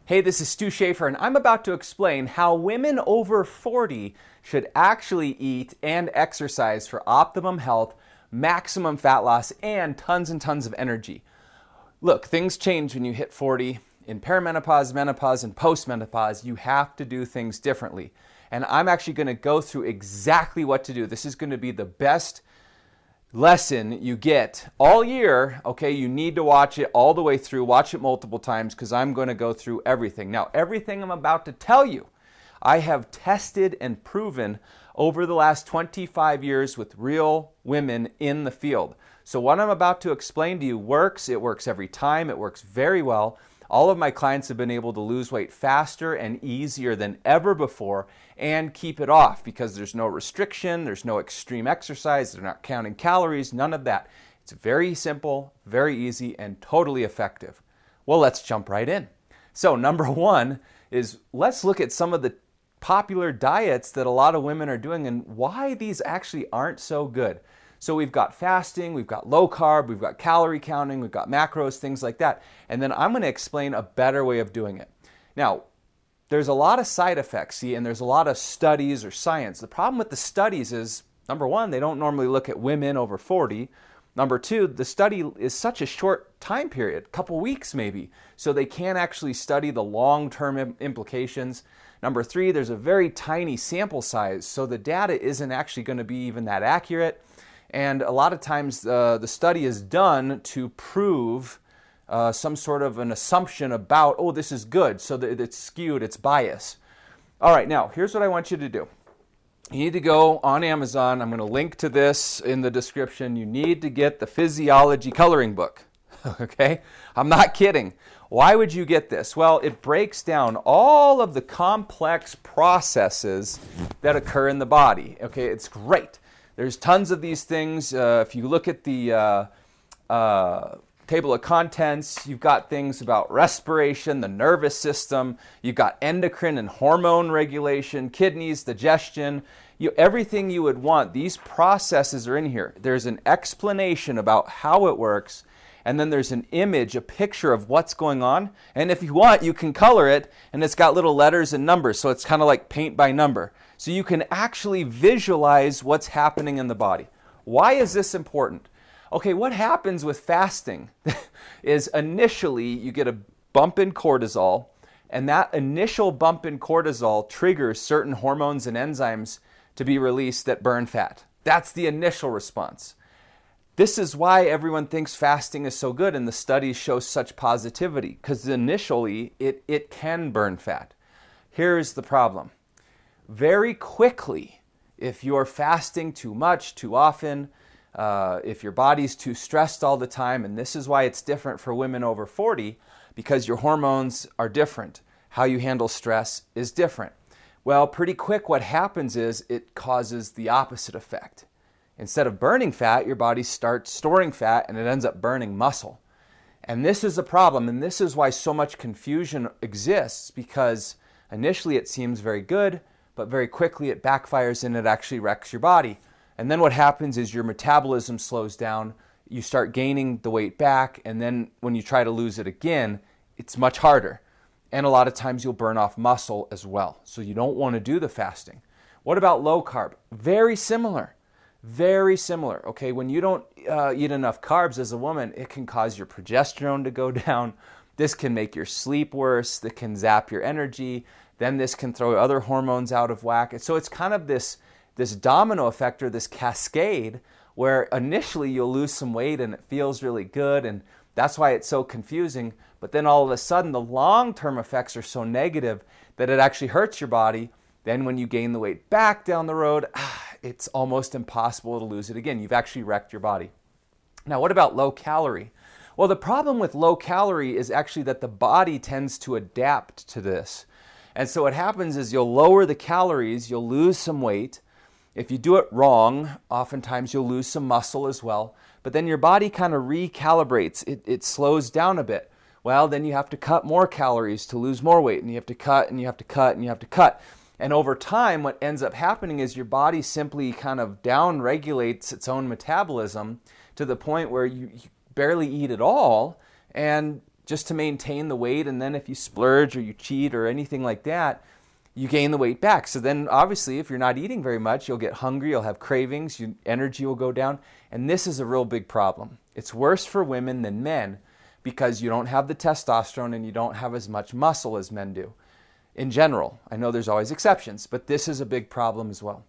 Hey, this is Stu Schaefer, and I'm about to explain how women over 40 should actually eat and exercise for optimum health, maximum fat loss, and tons of energy. Look, things change when you hit 40. In perimenopause, menopause, and postmenopause, you have to do things differently. And I'm actually going to go through exactly what to do. This is going to be the best lesson you get all year. Okay, you need to watch it all the way through, watch it multiple times, because I'm going to go through everything. Now, everything I'm about to tell you, I have tested and proven over the last 25 years with real women in the field. So what I'm about to explain to you works. It works every time. It works very well. All of my clients have been able to lose weight faster and easier than ever before and keep it off because there's no restriction, there's no extreme exercise, they're not counting calories, none of that. It's very simple, very easy, and totally effective. Well, let's jump right in. So number one is let's look at some of the popular diets that a lot of women are doing and why these actually aren't so good. So we've got fasting, we've got low carb, we've got calorie counting, we've got macros, things like that. And then I'm going to explain a better way of doing it. Now, there's a lot of side effects, see, and there's a lot of studies or science. The problem with the studies is, number one, they don't normally look at women over 40. Number two, the study is such a short time period, a couple weeks maybe, so they can't actually study the long-term implications. Number three, there's a very tiny sample size, so the data isn't actually going to be even that accurate. And a lot of times the study is done to prove some sort of an assumption about, oh, this is good, so that it's skewed, it's biased. All right, now, here's what I want you to do. You need to go on Amazon. I'm going to link to this in the description. You need to get the physiology coloring book, okay? I'm not kidding. Why would you get this? Well, it breaks down all of the complex processes that occur in the body, okay? It's great. There's tons of these things. If you look at the table of contents, you've got things about respiration, the nervous system, you've got endocrine and hormone regulation, kidneys, digestion, everything you would want. These processes are in here. There's an explanation about how it works, and then there's an image, a picture of what's going on. And if you want, you can color it, and it's got little letters and numbers, so it's kind of like paint by number. So you can actually visualize what's happening in the body. Why is this important? Okay, what happens with fasting is initially you get a bump in cortisol, and that initial bump in cortisol triggers certain hormones and enzymes to be released that burn fat. That's the initial response. This is why everyone thinks fasting is so good and the studies show such positivity, because initially it can burn fat. Here's the problem. Very quickly, if you're fasting too much, too often, if your body's too stressed all the time, and this is why it's different for women over 40, because your hormones are different. How you handle stress is different. Well, pretty quick what happens is it causes the opposite effect. Instead of burning fat, your body starts storing fat and it ends up burning muscle. And this is a problem, and this is why so much confusion exists, because initially it seems very good, but very quickly it backfires and it actually wrecks your body. And then what happens is your metabolism slows down, you start gaining the weight back, and then when you try to lose it again, it's much harder. And a lot of times you'll burn off muscle as well. So you don't want to do the fasting. What about low carb? Very similar. Very similar. Okay, when you don't eat enough carbs as a woman, it can cause your progesterone to go down. This can make your sleep worse. That can zap your energy. Then this can throw other hormones out of whack. And so it's kind of this domino effect or this cascade where initially you'll lose some weight and it feels really good, and that's why it's so confusing. But then all of a sudden the long-term effects are so negative that it actually hurts your body. Then when you gain the weight back down the road, it's almost impossible to lose it again. You've actually wrecked your body. Now, what about low calorie? Well, the problem with low calorie is actually that the body tends to adapt to this. And so what happens is you'll lower the calories, you'll lose some weight. If you do it wrong, oftentimes you'll lose some muscle as well. But then your body kind of recalibrates. It slows down a bit. Well, then you have to cut more calories to lose more weight. And you have to cut, and you have to cut, and you have to cut. And over time, what ends up happening is your body simply kind of down-regulates its own metabolism to the point where you barely eat at all. And just to maintain the weight, and then if you splurge or you cheat or anything like that, you gain the weight back. So then obviously if you're not eating very much, you'll get hungry, you'll have cravings, your energy will go down, and this is a real big problem. It's worse for women than men because you don't have the testosterone and you don't have as much muscle as men do. In general, I know there's always exceptions, but this is a big problem as well.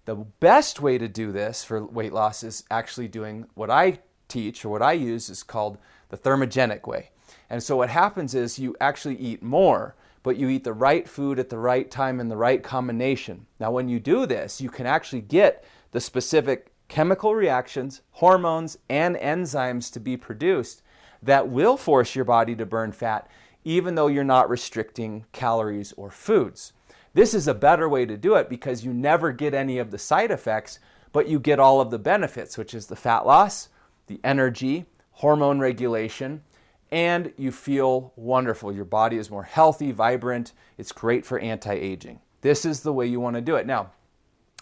The best way to do this for weight loss is actually doing what I teach, or what I use is called the thermogenic way. And so what happens is you actually eat more, but you eat the right food at the right time in the right combination. Now, when you do this, you can actually get the specific chemical reactions, hormones, and enzymes to be produced that will force your body to burn fat, even though you're not restricting calories or foods. This is a better way to do it because you never get any of the side effects, but you get all of the benefits, which is the fat loss, the energy, hormone regulation, and you feel wonderful. Your body is more healthy, vibrant. It's great for anti-aging. This is the way you want to do it. Now,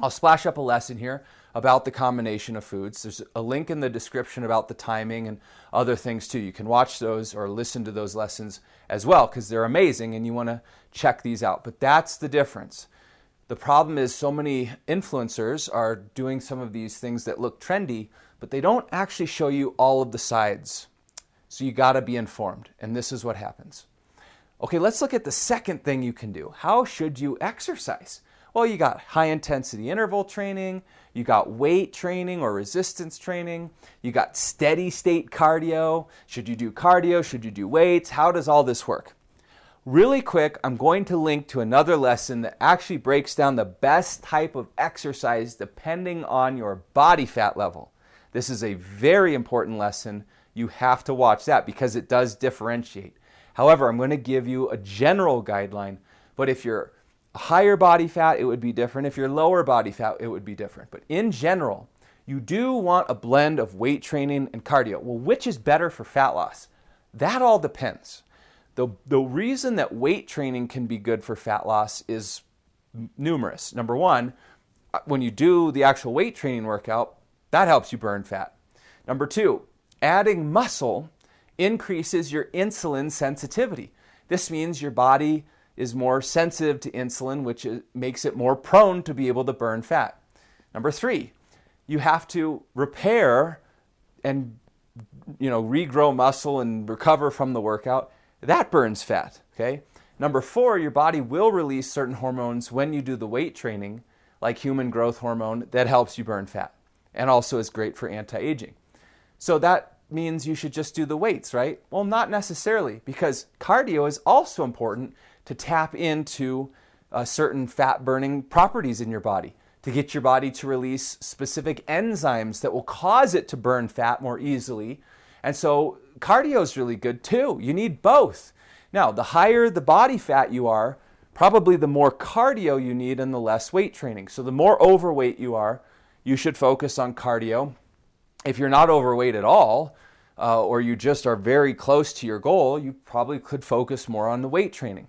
I'll splash up a lesson here about the combination of foods. There's a link in the description about the timing and other things too. You can watch those or listen to those lessons as well because they're amazing and you want to check these out. But that's the difference. The problem is so many influencers are doing some of these things that look trendy, but they don't actually show you all of the sides. So you got to be informed, and this is what happens. Okay, let's look at the second thing you can do. How should you exercise? Well, you got high intensity interval training, you got weight training or resistance training, you got steady state cardio. Should you do cardio? Should you do weights? How does all this work? Really quick, I'm going to link to another lesson that actually breaks down the best type of exercise depending on your body fat level. This is a very important lesson. You have to watch that because it does differentiate. However, I'm going to give you a general guideline, but if you're higher body fat, it would be different. If you're lower body fat, it would be different. But in general, you do want a blend of weight training and cardio. Well, which is better for fat loss? That all depends. The reason that weight training can be good for fat loss is numerous. Number one, when you do the actual weight training workout, that helps you burn fat. Number two, adding muscle increases your insulin sensitivity. This means your body is more sensitive to insulin, which makes it more prone to be able to burn fat. Number three, you have to repair and regrow muscle and recover from the workout. That burns fat, okay? Number four, your body will release certain hormones when you do the weight training, like human growth hormone, that helps you burn fat and also is great for anti-aging. So that means you should just do the weights, right? Well, not necessarily, because cardio is also important to tap into certain fat-burning properties in your body, to get your body to release specific enzymes that will cause it to burn fat more easily. And so cardio is really good too. You need both. Now, the higher the body fat you are, probably the more cardio you need and the less weight training. So the more overweight you are, you should focus on cardio. If you're not overweight at all, or you just are very close to your goal, you probably could focus more on the weight training.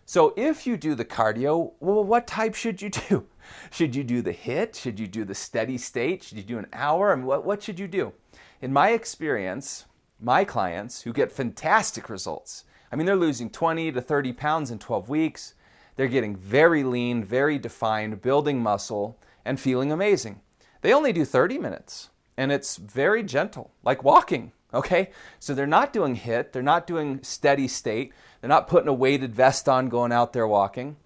So if you do the cardio, well, what type should you do? Should you do the HIIT? Should you do the steady state? Should you do an hour? I mean, what should you do? In my experience, my clients who get fantastic results, I mean, they're losing 20 to 30 pounds in 12 weeks. They're getting very lean, very defined, building muscle, and feeling amazing. They only do 30 minutes, and it's very gentle, like walking. Okay, so they're not doing HIIT, they're not doing steady state, they're not putting a weighted vest on going out there walking.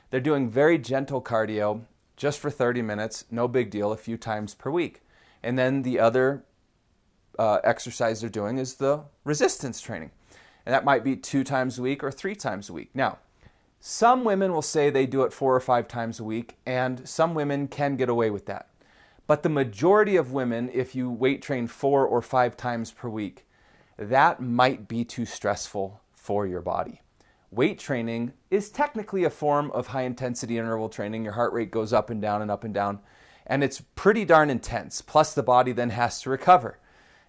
They're doing very gentle cardio just for 30 minutes, no big deal, a few times per week. And then the other exercise they're doing is the resistance training. And that might be 2 times a week or 3 times a week. Now, some women will say they do it 4 or 5 times a week, and some women can get away with that. But the majority of women, if you weight train 4 or 5 times per week, that might be too stressful for your body. Weight training is technically a form of high intensity interval training. Your heart rate goes up and down and up and down, and it's pretty darn intense. Plus the body then has to recover.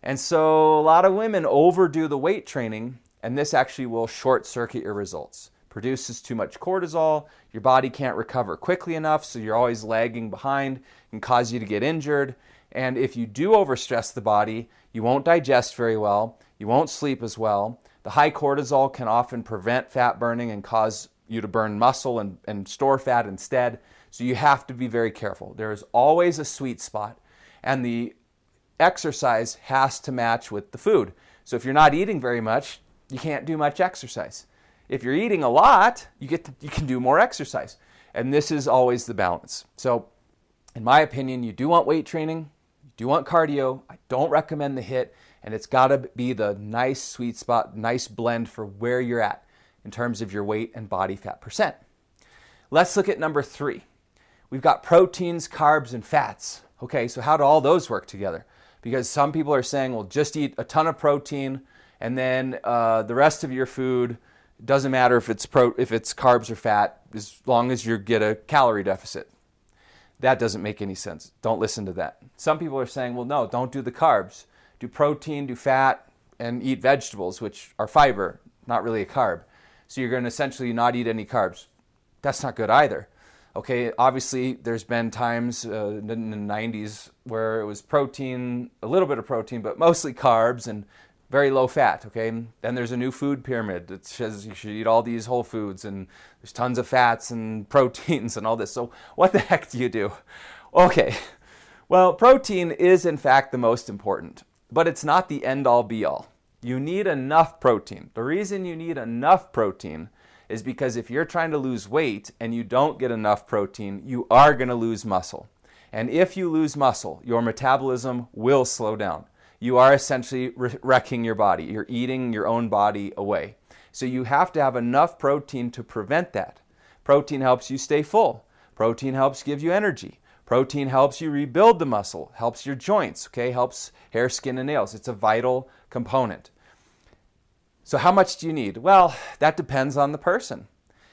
And so a lot of women overdo the weight training, and this actually will short circuit your results. Produces too much cortisol, your body can't recover quickly enough, so you're always lagging behind, and cause you to get injured. And if you do overstress the body, you won't digest very well, you won't sleep as well, The high cortisol can often prevent fat burning and cause you to burn muscle and store fat instead. So you have to be very careful. There is always a sweet spot, and the exercise has to match with the food. So if you're not eating very much, you can't do much exercise. If you're eating a lot, you can do more exercise. And this is always the balance. So in my opinion, you do want weight training, you do want cardio. I don't recommend the HIIT, and it's got to be the nice sweet spot, nice blend for where you're at in terms of your weight and body fat percent. Let's look at number 3. We've got proteins, carbs, and fats. Okay, so how do all those work together? Because some people are saying, well, just eat a ton of protein, and then the rest of your food doesn't matter if it's carbs or fat, as long as you get a calorie deficit. That doesn't make any sense. Don't listen to that. Some people are saying, well, no, don't do the carbs. Do protein, do fat, and eat vegetables, which are fiber, not really a carb. So you're going to essentially not eat any carbs. That's not good either. Okay, obviously there's been times in the 90s where it was protein, a little bit of protein, but mostly carbs and very low fat, okay? Then there's a new food pyramid that says you should eat all these whole foods, and there's tons of fats and proteins and all this. So what the heck do you do? Okay, well, protein is in fact the most important, but it's not the end-all be-all. You need enough protein. The reason you need enough protein is because if you're trying to lose weight and you don't get enough protein, you are going to lose muscle. And if you lose muscle, your metabolism will slow down. You are essentially wrecking your body. You're eating your own body away. So you have to have enough protein to prevent that. Protein helps you stay full. Protein helps give you energy. Protein helps you rebuild the muscle, helps your joints, okay? Helps hair, skin, and nails. It's a vital component. So how much do you need? Well, that depends on the person.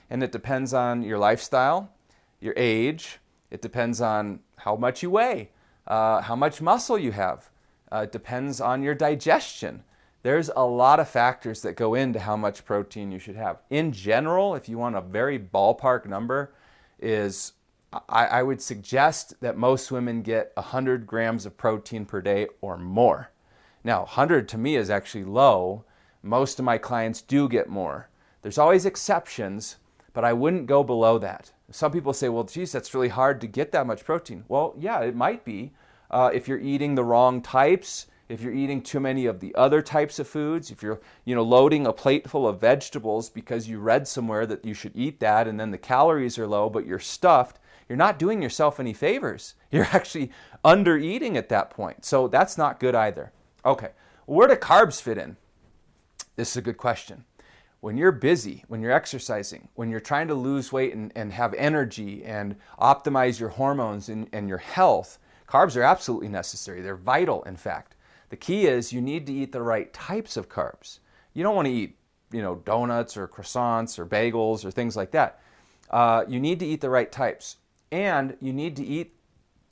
And it depends on your lifestyle, your age. It depends on how much you weigh, how much muscle you have. It depends on your digestion. There's a lot of factors that go into how much protein you should have. In general, if you want a very ballpark number, I would suggest that most women get 100 grams of protein per day or more. Now, 100 to me is actually low. Most of my clients do get more. There's always exceptions, but I wouldn't go below that. Some people say, well, geez, that's really hard to get that much protein. Well, yeah, it might be. If you're eating the wrong types, if you're eating too many of the other types of foods, if you're loading a plate full of vegetables because you read somewhere that you should eat that and then the calories are low but you're stuffed, you're not doing yourself any favors. You're actually under eating at that point. So that's not good either. Okay, where do carbs fit in? This is a good question. When you're busy, when you're exercising, when you're trying to lose weight and have energy and optimize your hormones and your health, carbs are absolutely necessary. They're vital, in fact. The key is you need to eat the right types of carbs. You don't want to eat, donuts or croissants or bagels or things like that. You need to eat the right types. And you need to eat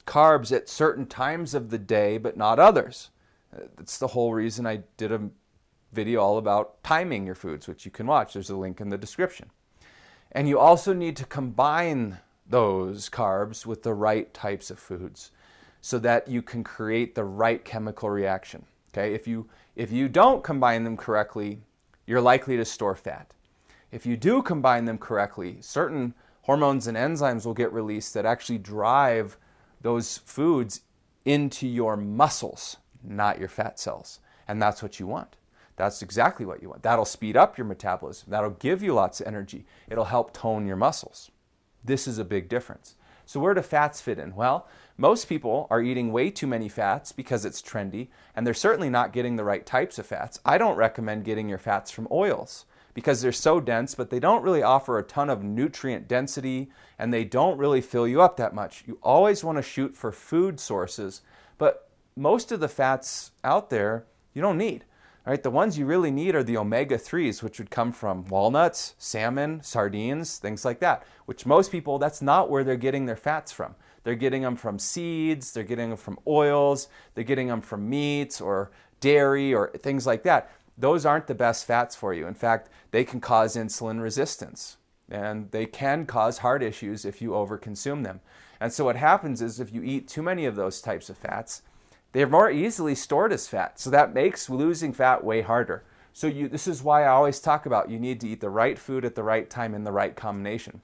carbs at certain times of the day, but not others. That's the whole reason I did a video all about timing your foods, which you can watch. There's a link in the description. And you also need to combine those carbs with the right types of foods so that you can create the right chemical reaction. Okay? If you don't combine them correctly, you're likely to store fat. If you do combine them correctly, certain hormones and enzymes will get released that actually drive those foods into your muscles, not your fat cells. And that's what you want. That's exactly what you want. That'll speed up your metabolism. That'll give you lots of energy. It'll help tone your muscles. This is a big difference. So where do fats fit in? Well, most people are eating way too many fats because it's trendy, and they're certainly not getting the right types of fats. I don't recommend getting your fats from oils because they're so dense, but they don't really offer a ton of nutrient density, and they don't really fill you up that much. You always want to shoot for food sources, but most of the fats out there you don't need. All right, the ones you really need are the omega-3s, which would come from walnuts, salmon, sardines, things like that, which most people, that's not where they're getting their fats from. They're getting them from seeds, they're getting them from oils, they're getting them from meats or dairy or things like that. Those aren't the best fats for you. In fact, they can cause insulin resistance, and they can cause heart issues if you overconsume them. And so what happens is if you eat too many of those types of fats, they're more easily stored as fat. So that makes losing fat way harder. So this is why I always talk about you need to eat the right food at the right time in the right combination.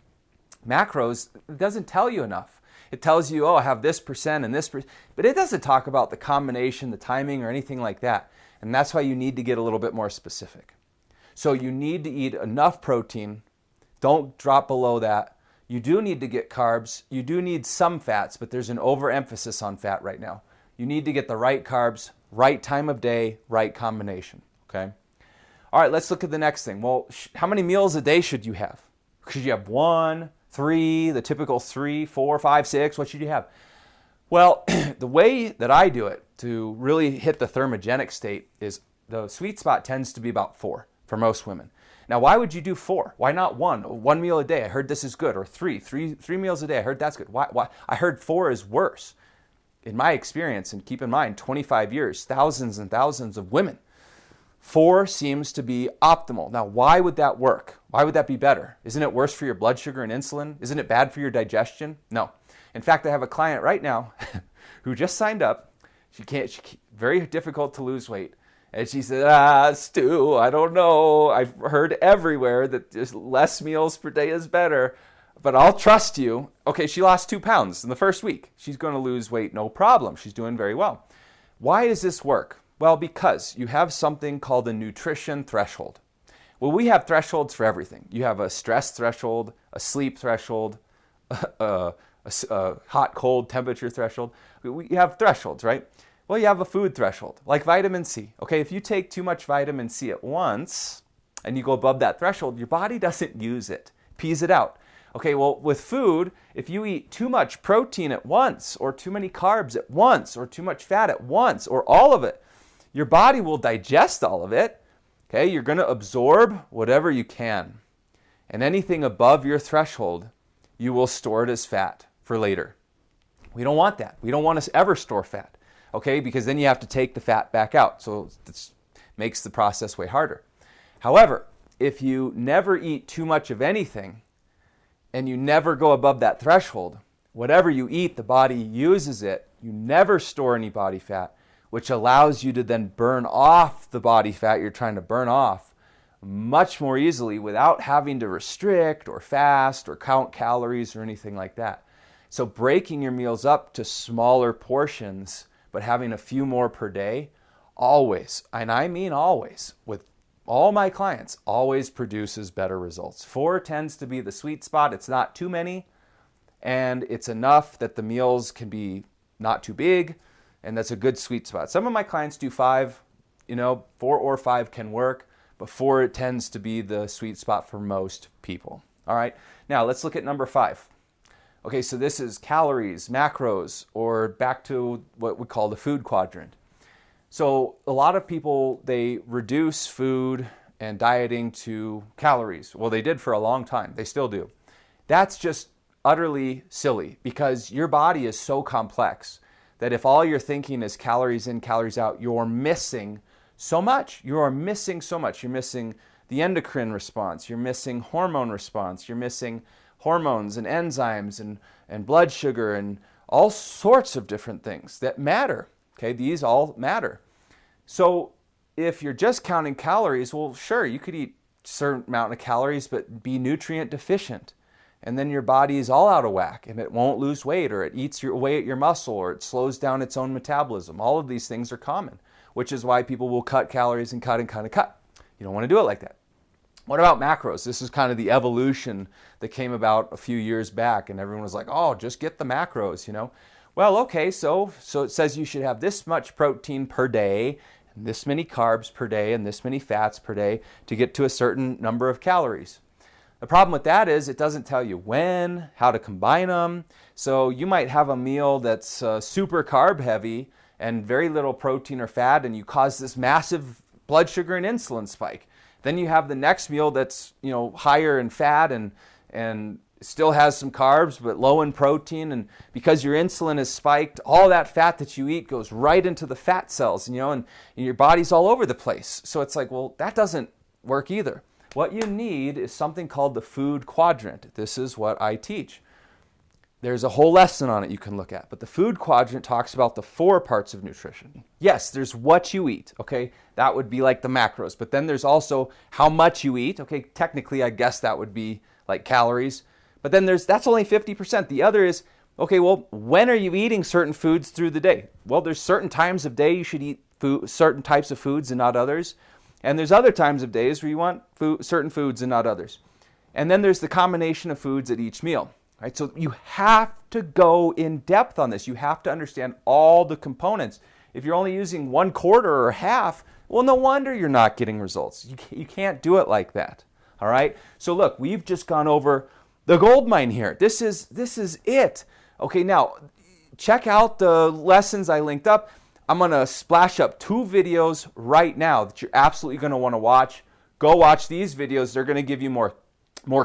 Macros, it doesn't tell you enough. It tells you, oh, I have this percent and this percent, but it doesn't talk about the combination, the timing, or anything like that. And that's why you need to get a little bit more specific. So you need to eat enough protein. Don't drop below that. You do need to get carbs. You do need some fats, but there's an overemphasis on fat right now. You need to get the right carbs, right time of day, right combination, okay? All right, let's look at the next thing. Well, how many meals a day should you have? Should you have 1, 3, the typical 3, 4, 5, 6? What should you have? Well, the way that I do it to really hit the thermogenic state is the sweet spot tends to be about 4 for most women. Now, why would you do 4? Why not 1? 1 meal a day. I heard this is good. Or 3 meals a day. I heard that's good. Why? I heard 4 is worse. In my experience, and keep in mind, 25 years, thousands and thousands of women, 4 seems to be optimal. Now, why would that work? Why would that be better? Isn't it worse for your blood sugar and insulin? Isn't it bad for your digestion? No. In fact, I have a client right now who just signed up. Very difficult to lose weight. And she said, Stu, I don't know. I've heard everywhere that just less meals per day is better, but I'll trust you. Okay, she lost 2 pounds in the first week. She's going to lose weight, no problem. She's doing very well. Why does this work? Well, because you have something called a nutrition threshold. Well, we have thresholds for everything. You have a stress threshold, a sleep threshold, a hot, cold temperature threshold. We have thresholds, right? Well, you have a food threshold, like vitamin C. Okay, if you take too much vitamin C at once and you go above that threshold, your body doesn't use it, pees it out. Okay, well, with food, if you eat too much protein at once, or too many carbs at once, or too much fat at once, or all of it, your body will digest all of it. Okay, you're going to absorb whatever you can. And anything above your threshold, you will store it as fat for later. We don't want that. We don't want to ever store fat. Okay, because then you have to take the fat back out. So this makes the process way harder. However, if you never eat too much of anything and you never go above that threshold, whatever you eat, the body uses it. You never store any body fat, which allows you to then burn off the body fat you're trying to burn off much more easily without having to restrict or fast or count calories or anything like that. So breaking your meals up to smaller portions, but having a few more per day, always, and I mean always, with all my clients, always produces better results. 4 tends to be the sweet spot. It's not too many, and it's enough that the meals can be not too big, and that's a good sweet spot. Some of my clients do 5, 4 or 5 can work, but 4 it tends to be the sweet spot for most people. All right, now let's look at number 5. Okay, so this is calories, macros, or back to what we call the food quadrant. So a lot of people, they reduce food and dieting to calories. Well, they did for a long time. They still do. That's just utterly silly because your body is so complex that if all you're thinking is calories in, calories out, you're missing so much. You are missing so much. You're missing the endocrine response. You're missing hormone response. You're missing hormones and enzymes and blood sugar and all sorts of different things that matter. Okay, these all matter. So if you're just counting calories, well, sure, you could eat a certain amount of calories, but be nutrient deficient. And then your body is all out of whack and it won't lose weight, or it eats away at your muscle, or it slows down its own metabolism. All of these things are common, which is why people will cut calories and cut and cut and cut. You don't want to do it like that. What about macros? This is kind of the evolution that came about a few years back, and everyone was like, oh, just get the macros, Well, okay, so it says you should have this much protein per day, and this many carbs per day, and this many fats per day to get to a certain number of calories. The problem with that is it doesn't tell you when, how to combine them. So you might have a meal that's super carb heavy and very little protein or fat, and you cause this massive blood sugar and insulin spike. Then you have the next meal that's higher in fat and still has some carbs but low in protein, and because your insulin is spiked, all that fat that you eat goes right into the fat cells, and your body's all over the place. So it's like, well, that doesn't work either. What you need is something called the food quadrant. This is what I teach. There's a whole lesson on it you can look at, but the food quadrant talks about the 4 parts of nutrition. Yes, there's what you eat, okay? That would be like the macros, but then there's also how much you eat, okay? Technically, I guess that would be like calories, but then that's only 50%. The other is, okay, well, when are you eating certain foods through the day? Well, there's certain times of day you should eat certain types of foods and not others, and there's other times of days where you want certain foods and not others. And then there's the combination of foods at each meal. Right, so you have to go in depth on this. You have to understand all the components. If you're only using 1/4 or half, well, no wonder you're not getting results. You can't do it like that. All right. So look, we've just gone over the gold mine here. This is it. Okay. Now check out the lessons I linked up. I'm gonna splash up 2 videos right now that you're absolutely gonna want to watch. Go watch these videos. They're gonna give you more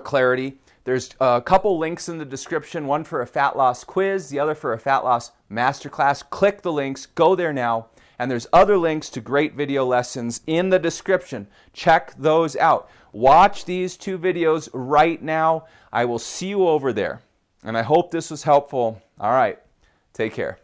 clarity. There's a couple links in the description, one for a fat loss quiz, the other for a fat loss masterclass. Click the links, go there now, and there's other links to great video lessons in the description. Check those out. Watch these 2 videos right now. I will see you over there, and I hope this was helpful. All right, take care.